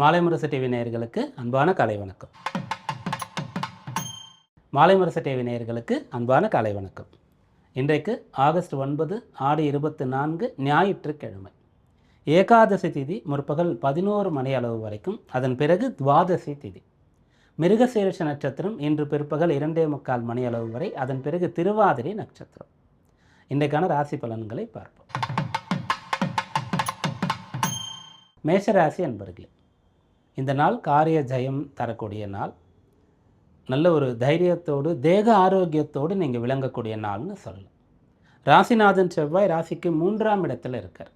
மாலை முரசு டிவி நேயர்களுக்கு அன்பான காலை வணக்கம். மாலை முரசு டிவி நேயர்களுக்கு அன்பான காலை வணக்கம். இன்றைக்கு ஆகஸ்ட் 9 ஆடி 24 ஞாயிற்றுக்கிழமை. ஏகாதசி திதி முற்பகல் 11 மணி அளவு வரைக்கும், அதன் பிறகு துவாதசி திதி. மிருகசீரிஷ நட்சத்திரம் இன்று பிற்பகல் 2:45 மணி அளவு வரை, அதன் பிறகு திருவாதிரை நட்சத்திரம். இன்றைக்கான ராசி பலன்களை பார்ப்போம். மேஷராசி அன்பர்களே, இந்த நாள் காரிய ஜெயம் தரக்கூடிய நாள். நல்ல ஒரு தைரியத்தோடு தேக ஆரோக்கியத்தோடு நீங்கள் விளங்கக்கூடிய நாள்னு சொல்லலாம். ராசிநாதன் செவ்வாய் ராசிக்கு 3ஆம் இடத்துல இருக்கார்.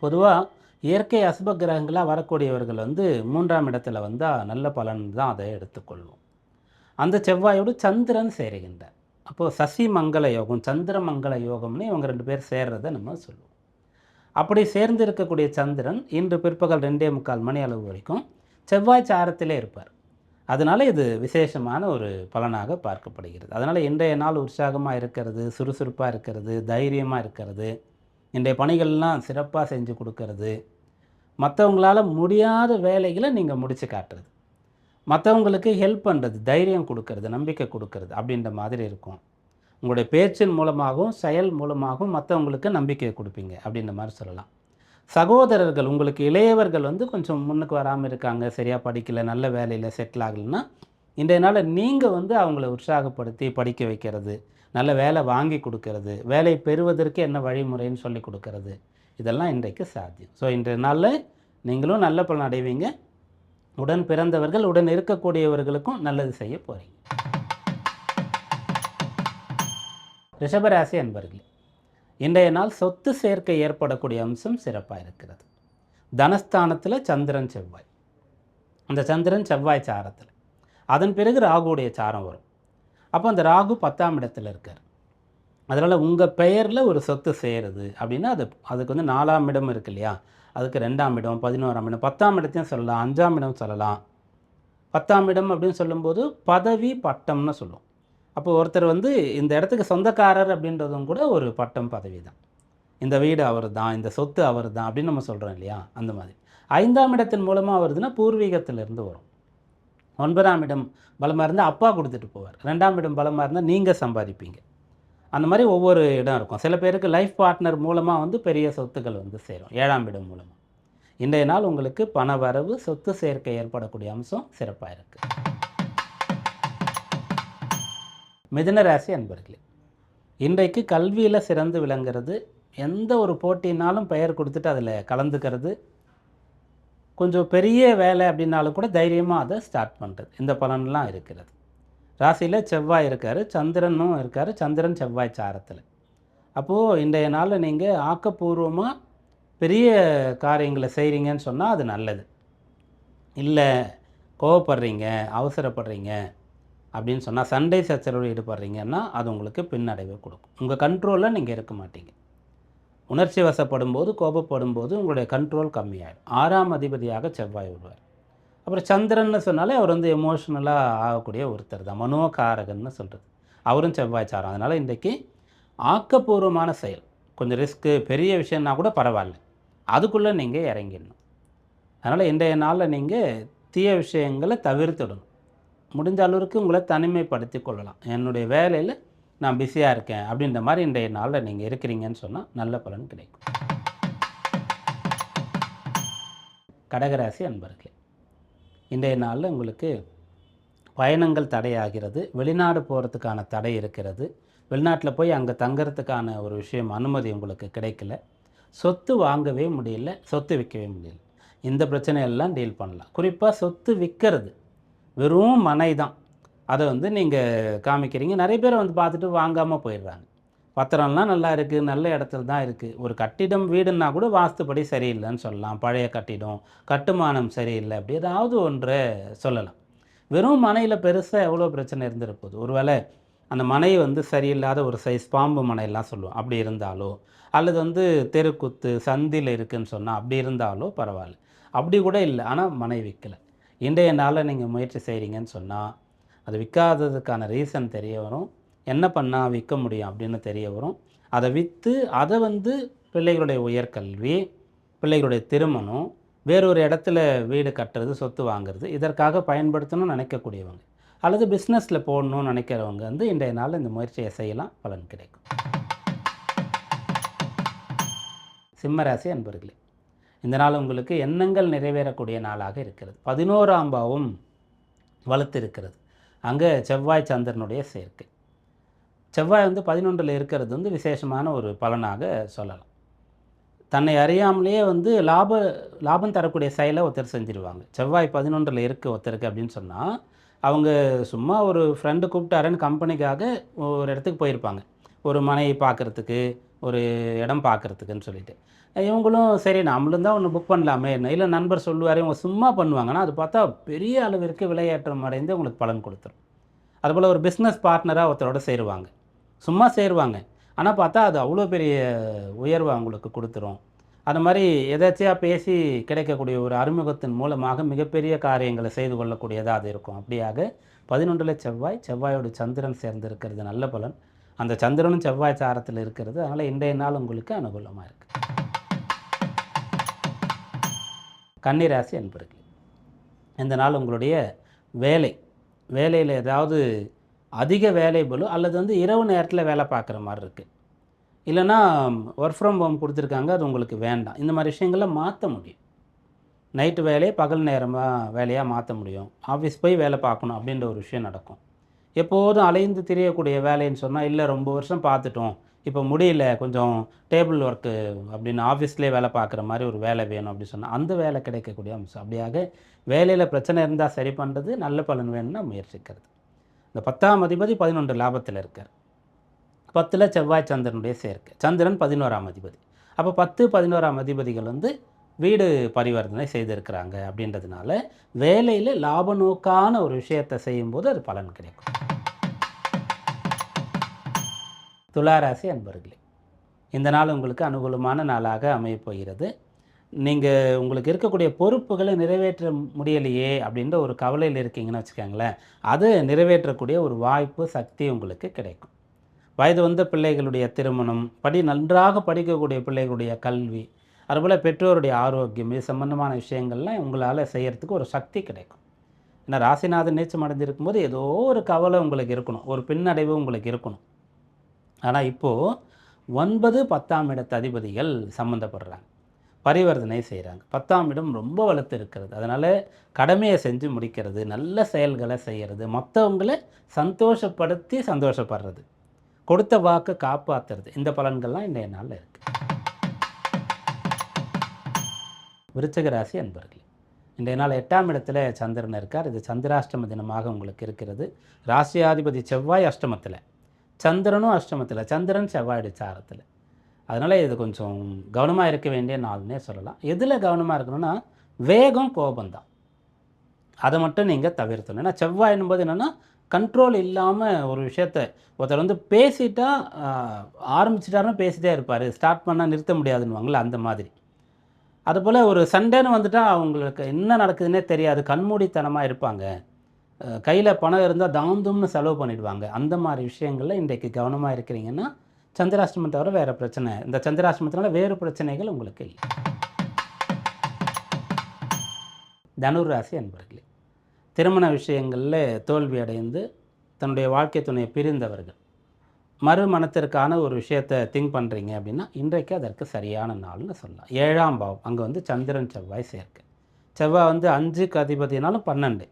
பொதுவாக இயற்கை அசுப கிரகங்களாக வரக்கூடியவர்கள் 3ஆம் இடத்துல வந்தால் நல்ல பலன் தான் அதை எடுத்துக்கொள்வோம். அந்த செவ்வாயோடு சந்திரன் சேருகின்றார். அப்போது சசி மங்கள யோகம், சந்திர மங்கள யோகம்னு இவங்க 2 பேர் சேர்றதை நம்ம சொல்லுவோம். அப்படி சேர்ந்து இருக்கக்கூடிய சந்திரன் இன்று பிற்பகல் 2:45 மணி அளவு வரைக்கும் செவ்வாய் சாரத்திலே இருப்பார். அதனால் இது விசேஷமான ஒரு பலனாக பார்க்கப்படுகிறது. அதனால் இன்றைய நாள் உற்சாகமாக இருக்கிறது, சுறுசுறுப்பாக இருக்கிறது, தைரியமாக இருக்கிறது, இன்றைய பணிகள்லாம் சிறப்பாக செஞ்சு கொடுக்கறது, மற்றவங்களால் முடியாத வேலைகளை நீங்கள் முடித்து காட்டுறது, மற்றவங்களுக்கு ஹெல்ப் பண்ணுறது, தைரியம் கொடுக்கறது, நம்பிக்கை கொடுக்கறது அப்படின்ற மாதிரி இருக்கும். உங்களுடைய பேச்சின் மூலமாகவும் செயல் மூலமாகவும் மற்றவங்களுக்கு நம்பிக்கையை கொடுப்பீங்க அப்படின்ற மாதிரி சொல்லலாம். சகோதரர்கள், உங்களுக்கு இளையவர்கள் கொஞ்சம் முன்னுக்கு வராமல் இருக்காங்க, சரியாக படிக்கலை, நல்ல வேலையில் செட்டில் ஆகலைன்னா, இன்றைய நாளில் நீங்கள் அவங்கள உற்சாகப்படுத்தி படிக்க வைக்கிறது, நல்ல வேலை வாங்கி கொடுக்கறது, வேலை பெறுவதற்கு என்ன வழிமுறைன்னு சொல்லி கொடுக்கறது, இதெல்லாம் இன்றைக்கு சாத்தியம். ஸோ இன்றைய நாளில் நீங்களும் நல்ல பலன் அடைவீங்க. உடன் பிறந்தவர்கள், உடன் இருக்கக்கூடியவர்களுக்கும் நல்லது செய்ய போகிறீங்க. ரிஷபராசி அன்பர்களே, இன்றைய நாள் சொத்து சேர்க்கை ஏற்படக்கூடிய அம்சம் சிறப்பாக இருக்கிறது. தனஸ்தானத்தில் சந்திரன் செவ்வாய், அந்த சந்திரன் செவ்வாய் சாரத்தில், அதன் பிறகு ராகுடைய சாரம் வரும். அப்போ அந்த ராகு 10ஆம் இடத்துல இருக்கார். அதனால் உங்கள் பெயரில் ஒரு சொத்து சேருது அப்படின்னா அதுக்கு 4ஆம் இடம் இருக்கு இல்லையா, அதுக்கு 2ஆம் இடம், 11ஆம் இடம், 10ஆம் இடத்தையும் சொல்லலாம், 5ஆம் இடம் சொல்லலாம். 10ஆம் இடம் அப்படின்னு சொல்லும்போது பதவி பட்டம்னு சொல்லுவோம். அப்போ ஒருத்தர் இந்த இடத்துக்கு சொந்தக்காரர் அப்படின்றதும் கூட ஒரு பட்டம், பதவி தான். இந்த வீடு அவர் தான், இந்த சொத்து அவர் தான் அப்படின்னு நம்ம சொல்கிறோம் இல்லையா, அந்த மாதிரி. 5ஆம் இடத்தின் மூலமாக வருதுன்னா பூர்வீகத்திலிருந்து வரும். 9ஆம் இடம் பலமாக இருந்தால் அப்பா கொடுத்துட்டு போவார். 2ஆம் இடம் பலமாக இருந்தால் நீங்கள் சம்பாதிப்பீங்க. அந்த மாதிரி ஒவ்வொரு இடம் இருக்கும். சில பேருக்கு லைஃப் பார்ட்னர் மூலமாக பெரிய சொத்துக்கள் சேரும் 7ஆம் இடம் மூலமாக. இன்றைய நாள் உங்களுக்கு பண வரவு, சொத்து சேர்க்கை ஏற்படக்கூடிய அம்சம் சிறப்பாக இருக்குது. மிதுன ராசி அன்பர்களே, இன்றைக்கு கல்வியில் சிறந்து விளங்குறது, எந்த ஒரு போட்டினாலும் பெயர் கொடுத்துட்டு அதில் கலந்துக்கிறது, கொஞ்சம் பெரிய வேலை அப்படின்னாலும் கூட தைரியமாக அதை ஸ்டார்ட் பண்ணுறது, இந்த பலன்லாம் இருக்கிறது. ராசியில் செவ்வாய் இருக்கார், சந்திரனும் இருக்கார், சந்திரன் செவ்வாய் சாரத்தில். அப்போது இன்றைய நாளில் நீங்கள் ஆக்கப்பூர்வமாக பெரிய காரியங்களை செய்கிறீங்கன்னு சொன்னால் அது நல்லது. இல்லை கோவப்படுறீங்க, அவசரப்படுறீங்க அப்படின்னு சொன்னால், சண்டை சச்சரவு ஈடுபடுறீங்கன்னா அது உங்களுக்கு பின்னடைவை கொடுக்கும். உங்கள் கண்ட்ரோலில் நீங்கள் இருக்க மாட்டீங்க. உணர்ச்சி வசப்படும் போது, கோபப்படும் போது உங்களுடைய கண்ட்ரோல் கம்மியாயிடும். 6ஆம் அதிபதியாக செவ்வாய் வருவார். அப்புறம் சந்திரன்னு சொன்னாலே அவர் எமோஷ்னலாக ஆகக்கூடிய ஒருத்தர் தான், மனோகாரகன்னு சொல்கிறது, அவரும் செவ்வாய் சாரம். அதனால் இன்றைக்கு ஆக்கப்பூர்வமான செயல், கொஞ்சம் ரிஸ்க்கு, பெரிய விஷயம்னா கூட பரவாயில்ல, அதுக்குள்ளே நீங்கள் இறங்கிடணும். அதனால் இன்றைய நாளில் நீங்கள் தீய விஷயங்களை தவிர்த்துடணும். முடிஞ்ச அளவுக்கு உங்களை தனிமைப்படுத்தி கொள்ளலாம். என்னுடைய வேலையில் நான் பிஸியாக இருக்கேன் அப்படின்ற மாதிரி இன்றைய நாளில் நீங்கள் இருக்கிறீங்கன்னு சொன்னால் நல்ல பலன் கிடைக்கும். கடகராசி அன்பர்களே, இன்றைய நாளில் உங்களுக்கு பயணங்கள் தடையாகிறது, வெளிநாடு போகிறதுக்கான தடை இருக்கிறது, வெளிநாட்டில் போய் அங்கே தங்கிறதுக்கான ஒரு விஷயம், அனுமதி உங்களுக்கு கிடைக்கல, சொத்து வாங்கவே முடியல, சொத்து விற்கவே முடியல, இந்த பிரச்சனையெல்லாம் டீல் பண்ணலாம். குறிப்பாக சொத்து விற்கிறது, வெறும் மனை தான், அதை நீங்கள் காமிக்கிறீங்க. நிறைய பேர் பார்த்துட்டு வாங்காமல் போயிடுறாங்க. பத்திரம்லாம் நல்லா இருக்குது, நல்ல இடத்துல தான் இருக்குது. ஒரு கட்டிடம், வீடுன்னா கூட வாஸ்துப்படி சரியில்லைன்னு சொல்லலாம், பழைய கட்டிடம், கட்டுமானம் சரியில்லை, அப்படி ஏதாவது ஒன்றை சொல்லலாம். வெறும் மனையில் பெருசாக எவ்வளோ பிரச்சனை இருந்திருப்போது. ஒருவேளை அந்த மனை சரியில்லாத ஒரு சைஸ் பாம்பு மனையெல்லாம் சொல்லுவோம், அப்படி இருந்தாலோ, அல்லது தெருக்குத்து சந்தில் இருக்குதுன்னு சொன்னால் அப்படி இருந்தாலோ பரவாயில்ல. அப்படி கூட இல்லை, ஆனால் மனை விற்கலை. இன்றைய நாளில் நீங்கள் முயற்சி செய்கிறீங்கன்னு சொன்னால் அது விற்காததுக்கான ரீசன் தெரிய வரும். என்ன பண்ணால் விற்க முடியும் அப்படின்னு தெரிய வரும். அதை விற்று அதை பிள்ளைகளுடைய உயர்கல்வி, பிள்ளைகளுடைய திருமணம், வேறொரு இடத்துல வீடு கட்டுறது, சொத்து வாங்குறது, இதற்காக பயன்படுத்தணும்னு நினைக்கக்கூடியவங்க அல்லது பிஸ்னஸில் போடணும்னு நினைக்கிறவங்க வந்து இன்றைய நாளில் இந்த முயற்சியை செய்யலாம், பலன் கிடைக்கும். சிம்மராசி அன்பர்களே, இந்த நாள் உங்களுக்கு எண்ணங்கள் நிறைவேறக்கூடிய நாளாக இருக்கிறது. 11ஆம் பாவம் வலுத்து இருக்கிறது. அங்கே செவ்வாய் சந்திரனுடைய சேர்க்கை. செவ்வாய் வந்து 11ல் இருக்கிறது வந்து விசேஷமான ஒரு பலனாக சொல்லலாம். தன்னை அறியாமலேயே வந்து லாபம் தரக்கூடிய செயலை ஒருத்தர் செஞ்சுருவாங்க. செவ்வாய் 11ல் இருக்குது ஒருத்தருக்கு அப்படின்னு சொன்னால், அவங்க சும்மா ஒரு ஃப்ரெண்டு கூப்பிட்டாருன்னு கம்பெனிக்காக ஒரு இடத்துக்கு போயிருப்பாங்க. ஒரு மனையை பார்க்குறதுக்கு, ஒரு இடம் பார்க்குறதுக்குன்னு சொல்லிட்டு. இவங்களும் சரி நம்மளும் தான் ஒன்று புக் பண்ணலாமே, இல்லை நண்பர் சொல்லுவார், இவங்க சும்மா பண்ணுவாங்கன்னா அது பார்த்தா பெரிய அளவிற்கு விலையேற்றம் அடைந்து உங்களுக்கு பலன் கொடுத்துரும். அதுபோல் ஒரு பிஸ்னஸ் பார்ட்னராக ஒருத்தரோட சேருவாங்க. சும்மா சேருவாங்க, ஆனால் பார்த்தா அது அவ்வளோ பெரிய உயர்வை அவங்களுக்கு கொடுத்துரும். அது மாதிரி எதாச்சியாக பேசி கிடைக்கக்கூடிய ஒரு அறிமுகத்தின் மூலமாக மிகப்பெரிய காரியங்களை செய்து கொள்ளக்கூடியதாக அது இருக்கும். அப்படியாக 11ல் செவ்வாயோடு சந்திரன் சேர்ந்து இருக்கிறது நல்ல பலன். அந்த சந்திரனும் செவ்வாய் சாரத்தில் இருக்கிறது. அதனால் இன்றைய நாள் உங்களுக்கு அனுகூலமாக இருக்குது. கன்னிராசி அன்பர்களே, இந்த நாள் உங்களுடைய வேலையில் ஏதாவது அதிக வேலை பளு அல்லது வந்து இரவு நேரத்தில் வேலை பார்க்குற மாதிரி இருக்குது. இல்லைனா ஒர்க் ஃப்ரம் ஹோம் கொடுத்துருக்காங்க, அது உங்களுக்கு வேண்டாம். இந்த மாதிரி விஷயங்களை மாற்ற முடியும். நைட்டு வேலையை பகல் நேரமாக வேலையாக மாற்ற முடியும். ஆஃபீஸ் போய் வேலை பார்க்கணும் அப்படின்ற ஒரு விஷயம் நடக்கும். எப்போதும் அலைந்து திரியக்கூடிய வேலைன்னு சொன்னால், இல்லை ரொம்ப வருஷம் பார்த்துட்டோம், இப்போ முடியல, கொஞ்சம் டேபிள் ஒர்க்கு அப்படின்னு ஆஃபீஸ்லேயே வேலை பார்க்குற மாதிரி ஒரு வேலை வேணும் அப்படின்னு சொன்னால் அந்த வேலை கிடைக்கக்கூடிய அம்சம். அப்படியாக வேலையில் பிரச்சனை இருந்தால் சரி பண்ணுறது, நல்ல பலன் வேணும்னா முயற்சிக்கிறது. இந்த 10ஆம் அதிபதி 11 லாபத்தில் இருக்கார். 10ல் செவ்வாய் சந்திரனுடைய சேர்க்கை. சந்திரன் 11ஆம் அதிபதி. அப்போ 10, 11ஆம் அதிபதிகள் வந்து வீடு பரிவர்த்தனை செய்திருக்கிறாங்க. அப்படின்றதுனால வேலையில் லாப நோக்கான ஒரு விஷயத்தை செய்யும்போது அது பலன் கிடைக்கும். துளாராசி அன்பர்களே, இந்த நாள் உங்களுக்கு அனுகூலமான நாளாக அமையப்போகிறது. நீங்கள் உங்களுக்கு இருக்கக்கூடிய பொறுப்புகளை நிறைவேற்ற முடியலையே அப்படின்ற ஒரு கவலையில் இருக்கீங்கன்னு வச்சுக்கோங்களேன், அது நிறைவேற்றக்கூடிய ஒரு வாய்ப்பு, சக்தி உங்களுக்கு கிடைக்கும். வயது வந்த பிள்ளைகளுடைய திருமணம், நன்றாக படிக்கக்கூடிய பிள்ளைகளுடைய கல்வி, அதுபோல் பெற்றோருடைய ஆரோக்கியம், இது சம்பந்தமான விஷயங்கள்லாம் உங்களால் செய்கிறதுக்கு ஒரு சக்தி கிடைக்கும். ஏன்னா ராசிநாதன் நீச்சம் அடைஞ்சிருக்கும் போது ஏதோ ஒரு கவலை உங்களுக்கு இருக்கணும், ஒரு பின்னடைவு உங்களுக்கு இருக்கணும். ஆனால் இப்போது 9, 10ஆம் இடத்து அதிபதிகள் சம்மந்தப்படுறாங்க, பரிவர்த்தனை செய்கிறாங்க. 10ஆம் இடம் ரொம்ப வலுத்து இருக்கிறது. அதனால் கடமையை செஞ்சு முடிக்கிறது, நல்ல செயல்களை செய்கிறது, மற்றவங்களை சந்தோஷப்படுத்தி சந்தோஷப்படுறது, கொடுத்த வாக்கை காப்பாற்றுறது, இந்த பலன்கள்லாம் இன்றைய நாளில் இருக்குது. விருச்சிக ராசி அன்பர்களே, இன்றைய நாள் 8ஆம் இடத்துல சந்திரன் இருக்கார். இது சந்திராஷ்டம தினமாக உங்களுக்கு இருக்கிறது. ராசியாதிபதி செவ்வாய் அஷ்டமத்தில், சந்திரனும் அஷ்டமத்தில், சந்திரன் செவ்வாயுடைய சாரத்தில். அதனால் இது கொஞ்சம் கவனமாக இருக்க வேண்டிய நாள்னே சொல்லலாம். எதில் கவனமாக இருக்கணும்னா, வேகம், கோபந்தான், அதை மட்டும் நீங்கள் தவிர்த்தணும். ஏன்னா செவ்வாய் என்பது என்னென்னா, கண்ட்ரோல் இல்லாமல் ஒரு விஷயத்தை ஒருத்தர் வந்து பேசிட்டா ஆரம்பிச்சிட்டாருன்னா பேசிட்டே இருப்பார், ஸ்டார்ட் பண்ணால் நிறுத்த முடியாதுன்னுவாங்களே, அந்த மாதிரி. அதுபோல் ஒரு சண்டேன்னு வந்துட்டால் அவங்களுக்கு என்ன நடக்குதுன்னே தெரியாது, கண்மூடித்தனமாக இருப்பாங்க, கையில் பணம் இருந்தால் தாந்தும்னு செலவு பண்ணிவிடுவாங்க. அந்த மாதிரி விஷயங்களில் இன்றைக்கு கவனமாக இருக்கிறீங்கன்னா, சந்திராஷ்டமம் தவிர வேறு பிரச்சனை, இந்த சந்திராஷ்டமத்தினால வேறு பிரச்சனைகள் உங்களுக்கு இல்லை. தனுர் ராசி அன்பர்களே, திருமண விஷயங்களில் தோல்வி அடைந்து தன்னுடைய வாழ்க்கை துணையை பிரிந்தவர்கள் மறுமணத்திற்கான ஒரு விஷயத்தை திங்க் பண்ணுறீங்க அப்படின்னா, இன்றைக்கு அதற்கு சரியான நாள்னு சொல்லலாம். 7ஆம் பாவம், அங்கே வந்து சந்திரன் செவ்வாய் சேர்க்கை. செவ்வாய் வந்து 5க்கு அதிபதினாலும் 12,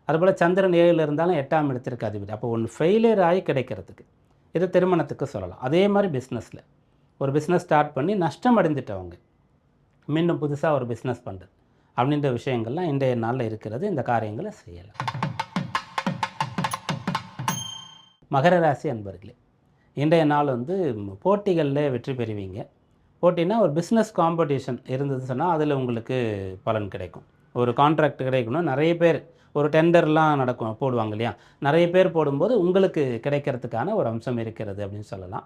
அதுபோல் சந்திரன் 7 இருந்தாலும் 8ஆம் இடத்திற்கு அதிபதி. அப்போ ஒன்று ஃபெயிலியர் ஆகி கிடைக்கிறதுக்கு, இது திருமணத்துக்கு சொல்லலாம். அதே மாதிரி பிஸ்னஸில் ஒரு பிஸ்னஸ் ஸ்டார்ட் பண்ணி நஷ்டம் அடைந்துட்டவங்க மீண்டும் புதுசாக ஒரு பிஸ்னஸ் பண்ணுறது அப்படின்ற விஷயங்கள்லாம் இன்றைய நாளில் இருக்கிறது. இந்த காரியங்களை செய்யலாம். மகர ராசி அன்பர்களே, இன்றைய நாள் வந்து போட்டிகளில் வெற்றி பெறுவீங்க. போட்டினா ஒரு பிஸ்னஸ் காம்படிஷன் இருந்தது சொன்னால் அதில் உங்களுக்கு பலன் கிடைக்கும். ஒரு கான்ட்ராக்ட் கிடைக்கணும், நிறைய பேர் ஒரு டெண்டர்லாம் நடக்கும், போடுவாங்க இல்லையா, நிறைய பேர் போடும்போது உங்களுக்கு கிடைக்கிறதுக்கான ஒரு அம்சம் இருக்கிறது அப்படின்னு சொல்லலாம்.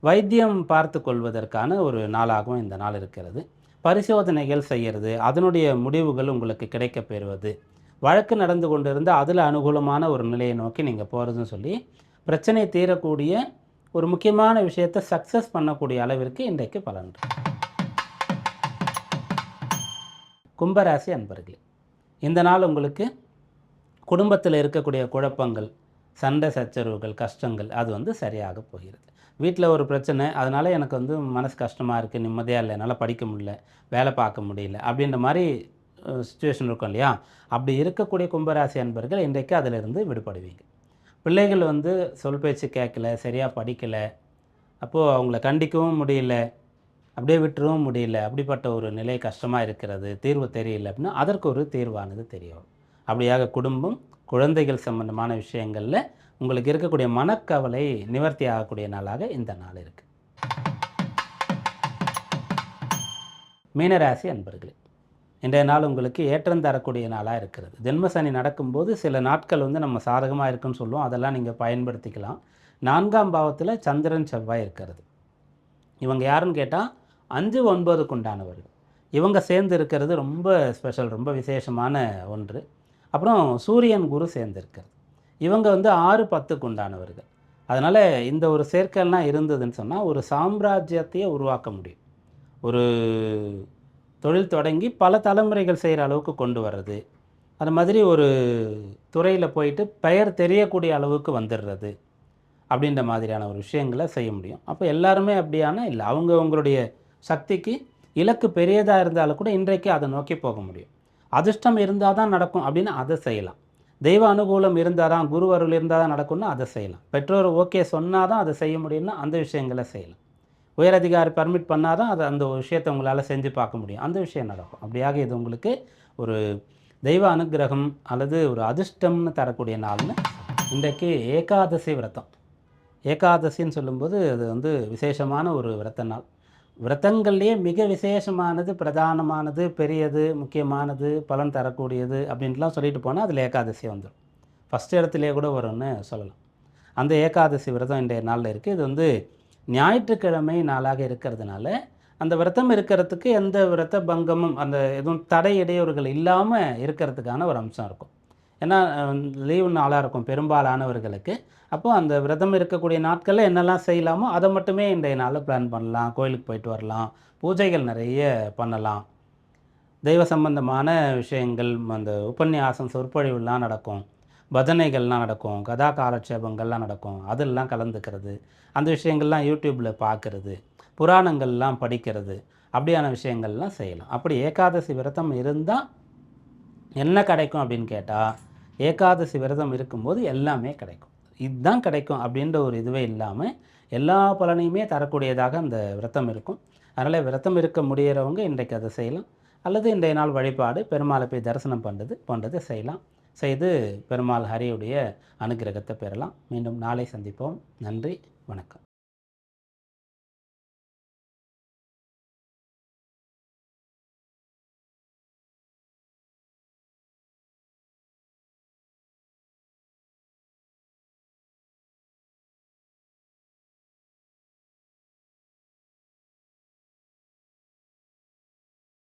வைத்தியம் பார்த்து கொள்வதற்கான ஒரு நாளாகவும் இந்த நாள் இருக்கிறது. பரிசோதனைகள் செய்கிறது, அதனுடைய முடிவுகள் உங்களுக்கு கிடைக்க பெறுவது, வழக்கு நடந்து கொண்டு இருந்தால் அதில் அனுகூலமான ஒரு நிலையை நோக்கி நீங்கள் போகிறதுன்னு சொல்லி பிரச்சனை தீரக்கூடிய ஒரு முக்கியமான விஷயத்தை சக்ஸஸ் பண்ணக்கூடிய அளவிற்கு இன்றைக்கு பலன். கும்பராசி அன்பர்களே, இந்த நாள் உங்களுக்கு குடும்பத்தில் இருக்கக்கூடிய குழப்பங்கள், சண்டை சச்சரவுகள், கஷ்டங்கள் அது வந்து சரியாக போகிறது. வீட்டில் ஒரு பிரச்சனை, அதனால் எனக்கு வந்து மனசு கஷ்டமாக இருக்குது, நிம்மதியாக இல்லை, என்னால் படிக்க முடியல, வேலை பார்க்க முடியல அப்படின்ற மாதிரி சுச்சுவேஷன் இருக்கும் இல்லையா? அப்படி இருக்கக்கூடிய கும்பராசி அன்பர்கள் இன்றைக்கு அதிலிருந்து விடுபடுவீங்க. பிள்ளைகள் வந்து சொல் பேச்சு கேட்கல, சரியாக படிக்கலை, அப்போது அவங்கள கண்டிக்கவும் முடியல, அப்படியே விட்டுறவும் முடியல, அப்படிப்பட்ட ஒரு நிலை கஷ்டமாக இருக்கிறது, தீர்வு தெரியல அப்படின்னா அதற்கு ஒரு தீர்வானது தெரிய வரும். அப்படியாக குடும்பம், குழந்தைகள் சம்பந்தமான விஷயங்களில் உங்களுக்கு இருக்கக்கூடிய மனக்கவலை நிவர்த்தி ஆகக்கூடிய நாளாக இந்த நாள் இருக்குது. மீனராசி அன்பர்களே, இன்றைய நாள் உங்களுக்கு ஏற்றம் தரக்கூடிய நாளாக இருக்கிறது. ஜென்மசனி நடக்கும்போது சில நாட்கள் வந்து நம்ம சாதகமாக இருக்குன்னு சொல்லுவோம், அதெல்லாம் நீங்கள் பயன்படுத்திக்கலாம். 4ஆம் பாவத்தில் சந்திரன் செவ்வாய் இருக்கிறது. இவங்க யாருன்னு கேட்டால் 5, 9க்கு உண்டானவர்கள். இவங்க சேர்ந்து இருக்கிறது ரொம்ப ஸ்பெஷல், ரொம்ப விசேஷமான ஒன்று. அப்புறம் சூரியன் குரு சேர்ந்திருக்கிறது. இவங்க வந்து 6, 10க்கு உண்டானவர்கள். அதனால் இந்த ஒரு சேர்க்கைலாம் இருந்ததுன்னு சொன்னால் ஒரு சாம்ராஜ்யத்தையே உருவாக்க முடியும். ஒரு தொழில் தொடங்கி பல தலைமுறைகள் செய்கிற அளவுக்கு கொண்டு வர்றது, அது மாதிரி ஒரு துறையில் போயிட்டு பெயர் தெரியக்கூடிய அளவுக்கு வந்துடுறது அப்படின்ற மாதிரியான ஒரு விஷயங்களை செய்ய முடியும். அப்போ எல்லாருமே அப்படியானா இல்லை, அவங்களுடைய சக்திக்கு இலக்கு பெரியதாக இருந்தாலும் கூட இன்றைக்கு அதை நோக்கி போக முடியும். அதிர்ஷ்டம் இருந்தால் தான் நடக்கும் அப்படின்னா அதை செய்யலாம். தெய்வ அனுகூலம் இருந்தால் தான், குரு அருள் இருந்தால் தான் நடக்கும்னா அதை செய்யலாம். பெற்றோர் ஓகே சொன்னால் தான் அதை செய்ய முடியும்னா அந்த விஷயங்களை செய்யலாம். உயரதிகாரி பர்மிட் பண்ணால் தான் அதை அந்த விஷயத்தை உங்களால் செஞ்சு பார்க்க முடியும், அந்த விஷயம் நடக்கும். அப்படியாக இது உங்களுக்கு ஒரு தெய்வ அனுகிரகம் அல்லது ஒரு அதிர்ஷ்டம்னு தரக்கூடிய நாள்னு. இன்றைக்கு ஏகாதசி விரதம். ஏகாதசின்னு சொல்லும்போது அது வந்து விசேஷமான ஒரு விரத நாள். விரதங்கள்லேயே மிக விசேஷமானது, பிரதானமானது, பெரியது, முக்கியமானது, பலன் தரக்கூடியது அப்படின்ட்டுலாம் சொல்லிட்டு போனால் அதில் ஏகாதசி வந்துடும். ஃபஸ்ட் இடத்துலேயே கூட வரும்னு சொல்லலாம். அந்த ஏகாதசி விரதம் இன்றைய நாளில் இருக்குது. இது வந்து ஞாயிற்றுக்கிழமை நாளாக இருக்கிறதுனால அந்த விரதம் இருக்கிறதுக்கு எந்த விரத பங்கமும், அந்த எதுவும் தடை இடையூறுகள் இல்லாமல் இருக்கிறதுக்கான ஒரு அம்சம் இருக்கும். ஏன்னா லீவு நாளாக இருக்கும் பெரும்பாலானவர்களுக்கு. அப்போது அந்த விரதம் இருக்கக்கூடிய நாட்களில் என்னெல்லாம் செய்யலாமோ அதை மட்டுமே இன்றைய நாளில் பிளான் பண்ணலாம். கோயிலுக்கு போயிட்டு வரலாம், பூஜைகள் நிறைய பண்ணலாம், தெய்வ சம்பந்தமான விஷயங்கள், அந்த உபன்யாசம் சொற்பொழிவுலாம் நடக்கும், பஜனைகள்லாம் நடக்கும், கதா காலட்சேபங்கள்லாம் நடக்கும், அதெல்லாம் கலந்துக்கிறது, அந்த விஷயங்கள்லாம் யூடியூப்பில் பார்க்குறது, புராணங்கள்லாம் படிக்கிறது, அப்படியான விஷயங்கள்லாம் செய்யலாம். அப்படி ஏகாதசி விரதம் இருந்தால் என்ன கிடைக்கும் அப்படின்னு கேட்டால், ஏகாதசி விரதம் இருக்கும்போது எல்லாமே கிடைக்கும். இதுதான் கிடைக்கும் அப்படின்ற ஒரு இதுவே இல்லாமல் எல்லா பலனையுமே தரக்கூடியதாக அந்த விரதம் இருக்கும். அதனால் விரதம் இருக்க முடிகிறவங்க இன்றைக்கு அதை செய்யலாம். அல்லது இன்றைய நாள் வழிபாடு, பெருமாளை போய் தரிசனம் போன்றது செய்யலாம். செய்து பெருமாள் ஹரியுடைய அனுகிரகத்தை பெறலாம். மீண்டும் நாளை சந்திப்போம். நன்றி, வணக்கம்.